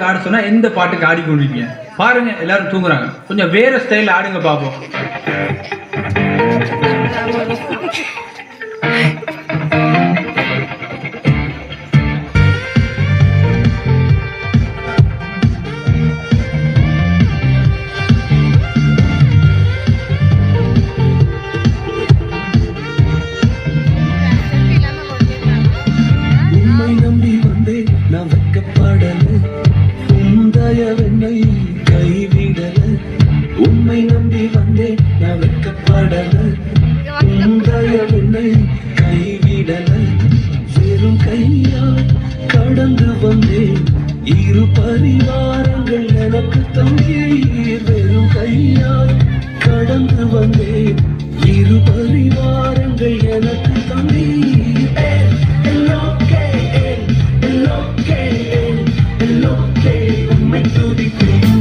ஆட சொன்னா எந்த பாட்டுக்கு ஆடி கொண்டிருக்கீங்க பாருங்க. எல்லாரும் தூங்குறாங்க. கொஞ்சம் வேற ஸ்டைல் ஆடுங்க பாப்போம். உம்மை நம்பி வந்தேன் நான் வெட்கப்படல, உன்னை கைவிடல. வெறும் கையால் கடந்து வந்தேன், இரு பரிவாரங்கள் எனக்கு தந்தீர். வெறும் கையால் கடந்து வந்தேன், இரு பரிவாரங்கள் எனக்கு தந்தீர். உம்மை துதிப்பேன்.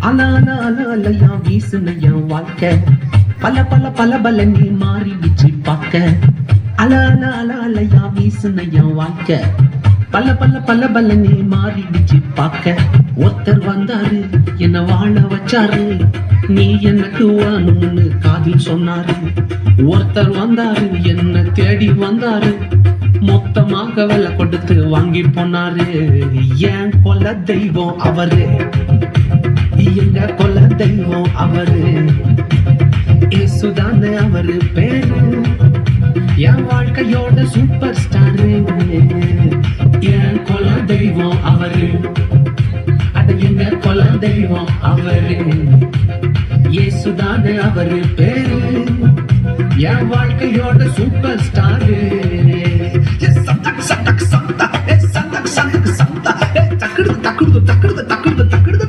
அலாலையா வீசுனையா வாழ்க்கை, பல பல பல பல நீ மாறிடுச்சு பார்க்க. அலாலையா வீசுனையா வாழ்க்கை, பல பல பல பல நீ மாறிடுச்சு பார்க்க. ஒருத்தர் வந்தாரு என்ன வாழ வச்சாரு, நீ எனக்கு வாணும்னு காதில் சொன்னாரு. ஒருத்தர் வந்தாரு என்ன தேடி வந்தாரு, மொத்தமாக விலை கொடுத்து வாங்கி போனாரு. ஏன் கொல்ல தெய்வம் அவரு, எங்க கொல்ல தெய்வம் அவரு, இயேசுதான அவரு பேரு. என் வாழ்க்கையோட சூப்பர் ஸ்டாரு, என் கொல்ல தெய்வம் அவரு, அட எங்க கொல்ல தெய்வம் அவரு, இயேசுதான அவரு பேரு. என் வாழ்க்கையோட சூப்பர் ஸ்டாரு. சந்தக் சந்தக் சந்தா, சந்தக் சந்தக் சந்தா, தக்குடுது தக்குடுது தக்குடுது தக்குடுது தக்குடுது.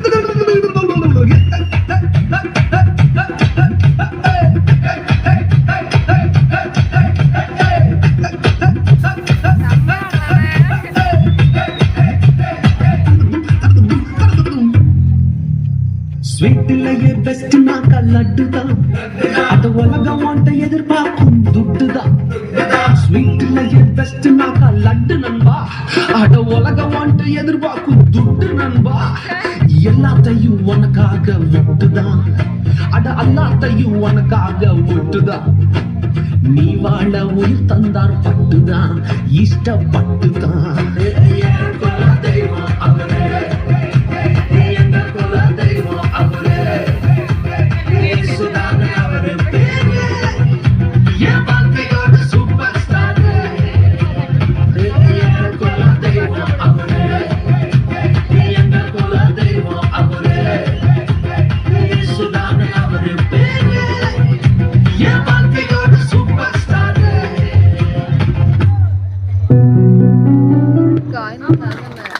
ஸ்வீட்லயே பெஸ்ட் நாக்கா லட்டுதான், அது உலகம் வாண்ட எதிர்பார்க்கும் துட்டுதான். ஸ்வீட்லயே பெஸ்ட் நாக்கா லட்டு நண்பா, அட உலகம் வாண்ட எதிர்பார்க்கும் துட்டு நண்பா. எல்லாத்தையும் உனக்காக விட்டுதான், அட எல்லாத்தையும் உனக்காக விட்டுதான். நீ வாழ உயிர் தந்தார் பட்டுதான், இஷ்டப்பட்டுதான்.